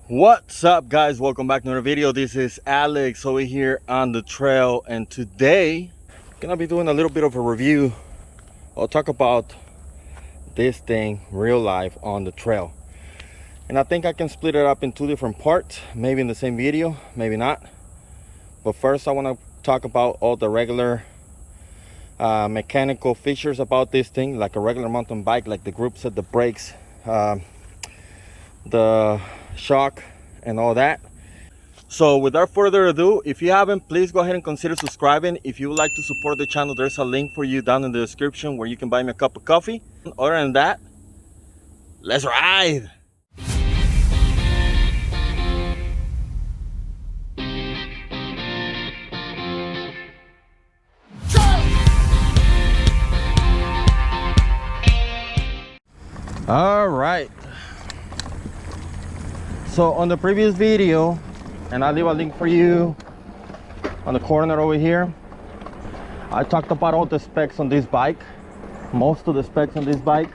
What's up, guys? Welcome back to another video. This is Alex over here on the trail, and today I'm gonna be doing a little bit of a review. I'll talk about this thing real life on the trail, and I think I can split it up in two different parts, maybe in the same video, maybe not. But first I want to talk about all the regular mechanical features about this thing, like a regular mountain bike, like the group set, the brakes, the shock and all that. So without further ado, if you haven't, please go ahead and consider subscribing. If you would like to support the channel, there's a link for you down in the description where you can buy me a cup of coffee. Other than that, let's ride. All right, so on the previous video, and I'll leave a link for you on the corner over here, I talked about all the specs on this bike, most of the specs on this bike.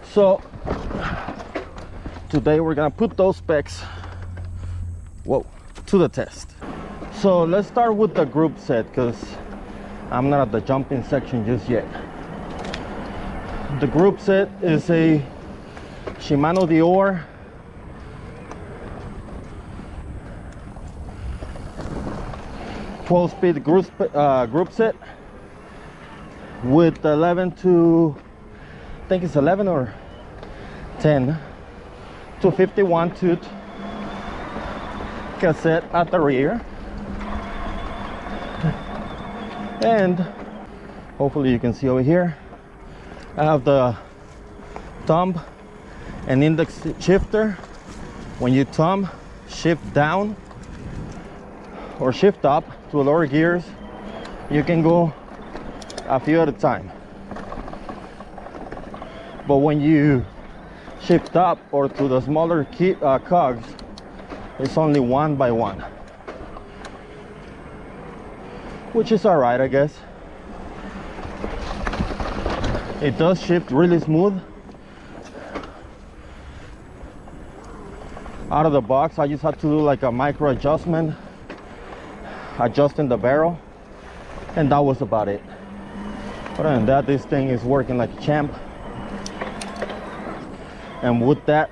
So today we're gonna put those specs to the test. So let's start with the group set, because I'm not at the jumping section just yet. The group set is a Shimano Dior (12-speed) group set with 11 to, I think it's 11 or 10 to 51 tooth cassette at the rear, and hopefully you can see over here I have the thumb and index shifter. When you thumb, shift down or shift up to lower gears, you can go a few at a time. But when you shift up or to the smaller cogs, it's only one by one, which is all right, I guess. It does shift really smooth. Out of the box, I just had to do like a micro adjustment, adjusting the barrel, and that was about it. Other than that, this thing is working like a champ. And with that,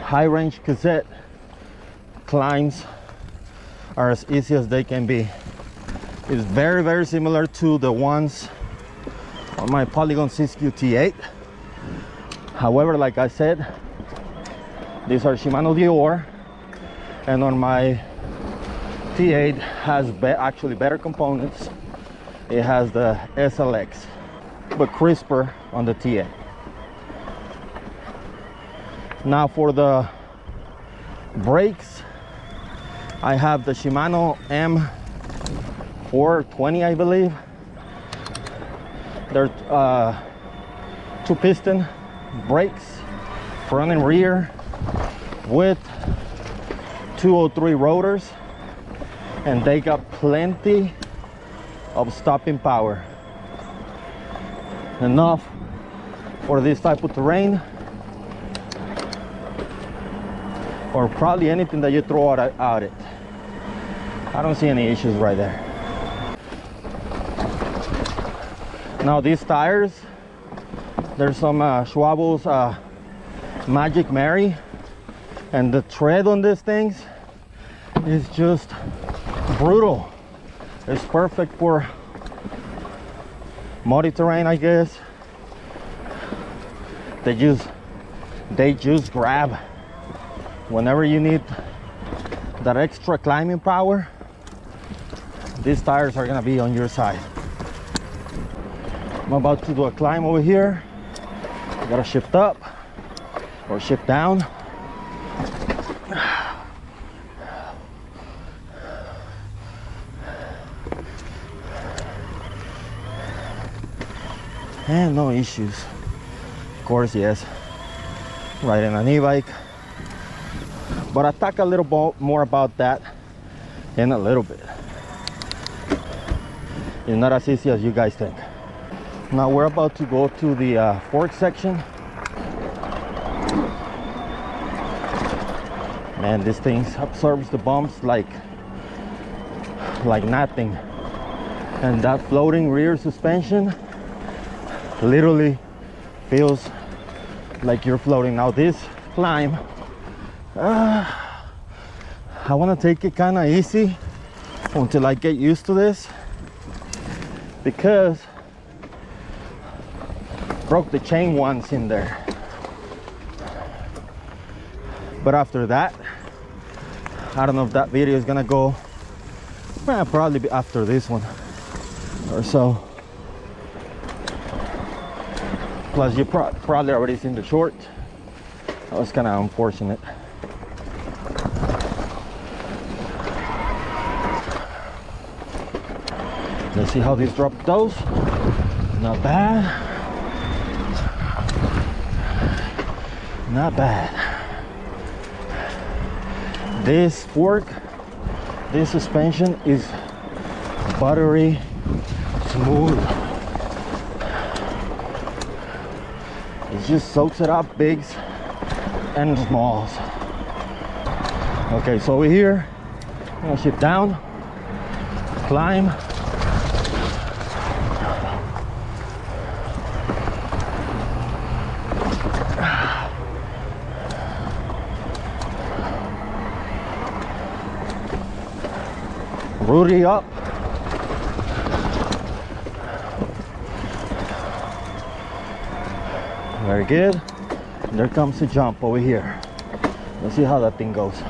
high range cassette climbs are as easy as they can be. It's very, very similar to the ones on my Polygon Mt. However, like I said, these are Shimano Dior, and on my T8 has actually better components. It has the SLX, but crisper on the T8. Now for the brakes, I have the Shimano M420, I believe. They're 2-piston brakes, front and rear, with 203 rotors, and they got plenty of stopping power, enough for this type of terrain, or probably anything that you throw at it. I don't see any issues right there. Now these tires, there's some Schwabel's Magic Mary, and the tread on these things is just brutal. It's perfect for muddy terrain, I guess. They just grab whenever you need that extra climbing power. These tires are gonna be on your side. I'm about to do a climb over here. I gotta shift up or shift down. And no issues. Of course, yes. Riding an e-bike. But I'll talk a little more about that in a little bit. It's not as easy as you guys think. Now we're about to go to the fork section. Man, this thing absorbs the bumps like nothing. And that floating rear suspension literally feels like you're floating. Now this climb, I want to take it kind of easy until I get used to this, because broke the chain once in there. But after that, I don't know if that video is gonna go, well, probably be after this one or so. Plus you probably already seen the short. That was kind of unfortunate. Let's see how this drop goes. Not bad. Not bad. This fork, this suspension is buttery smooth. It just soaks it up, bigs and smalls. Okay, so over here, I'm gonna shift down, climb. Rudy up. Very good. There comes the jump over here. Let's see how that thing goes.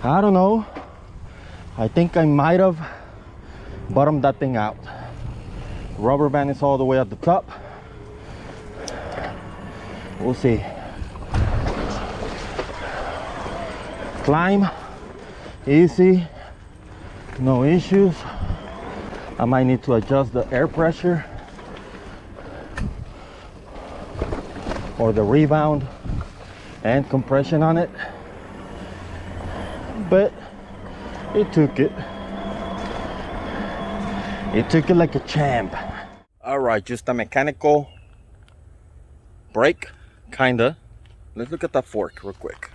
I don't know. I think I might have bottomed that thing out. Rubber band is all the way at the top. We'll see. Climb, easy, no issues. I might need to adjust the air pressure or the rebound and compression on it. But it took it. It took it like a champ. All right, just a mechanical brake, kinda. Let's look at that fork real quick.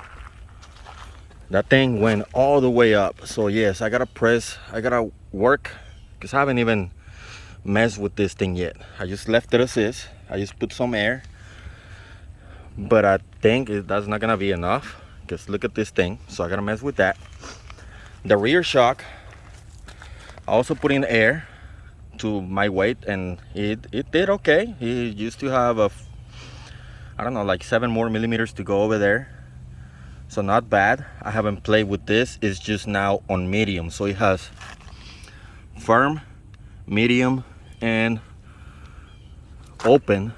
That thing went all the way up. So yes, I gotta work, because I haven't even messed with this thing yet. I just left it as is. I just put some air. But I think that's not gonna be enough. Just look at this thing, so I gotta mess with that. The rear shock, I also put in air to my weight, and it did okay. It used to have I don't know, like 7 more millimeters to go over there, so not bad. I haven't played with this. It's just now on medium, so it has firm, medium, and open,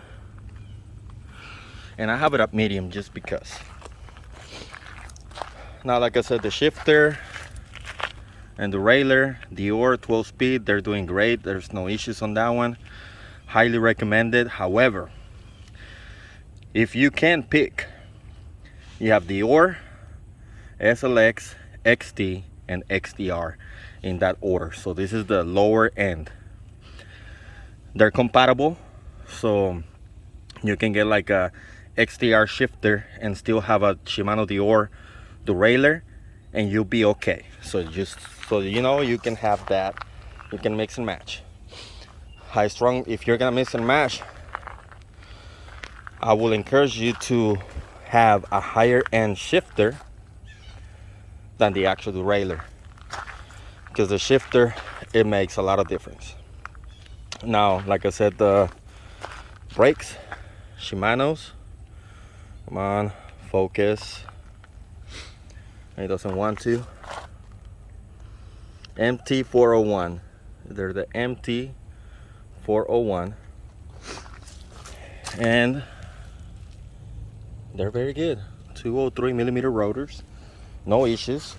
and I have it at medium just because. Now, like I said, the shifter and the railer, the oar 12 speed, they're doing great. There's no issues on that one. Highly recommended. However, if you can pick, you have the oar, SLX, XT, and XTR in that order. So this is the lower end. They're compatible, so you can get like a XTR shifter and still have a Shimano Dior, the railer, and you'll be okay. So just so you know, you can have that. You can mix and match. High strung, if you're gonna mix and match, I will encourage you to have a higher end shifter than the actual derailleur, because the shifter, it makes a lot of difference. Now, like I said, the brakes, Shimano's. Come on, focus. It doesn't want to. MT401. They're the MT401. And they're very good. 203 millimeter rotors, no issues.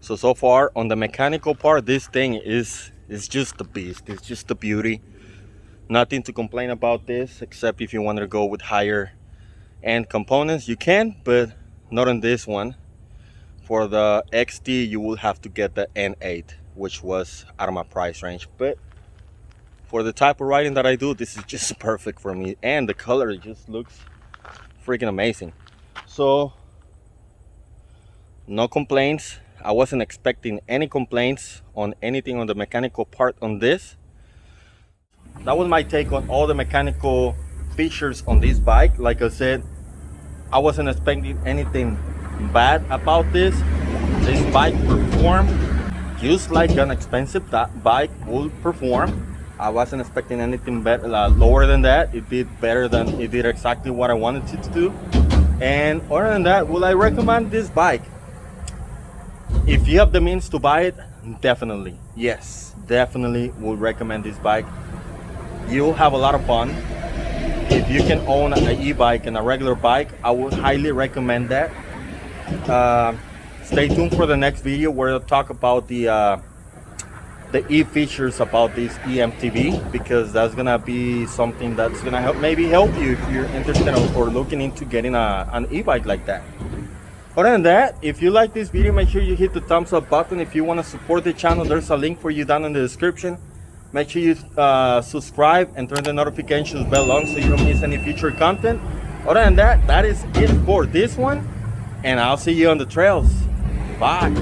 So far on the mechanical part, this thing is just a beast. It's just a beauty. Nothing to complain about this, except if you want to go with higher end components, you can, but not on this one. For the XT, you will have to get the N8, which was out of my price range. But for the type of riding that I do, this is just perfect for me. And the color just looks freaking amazing. So, no complaints. I wasn't expecting any complaints on anything on the mechanical part on this. That was my take on all the mechanical features on this bike. Like I said, I wasn't expecting anything bad about this. This bike performed just like an expensive bike would perform. I wasn't expecting anything better, lower than that. It did better than it did, exactly what I wanted it to do. And other than that, will I recommend this bike? If you have the means to buy it, definitely, yes, definitely would recommend this bike. You'll have a lot of fun. If you can own an e-bike and a regular bike, I would highly recommend that. Stay tuned for the next video where I'll talk about the e-features about this emtb, because that's gonna be something that's gonna help you if you're interested or looking into getting an e-bike like that. Other than that, if you like this video, make sure you hit the thumbs up button. If you want to support the channel, there's a link for you down in the description. Make sure you subscribe and turn the notifications bell on so you don't miss any future content. Other than that, that is it for this one, and I'll see you on the trails. Bye.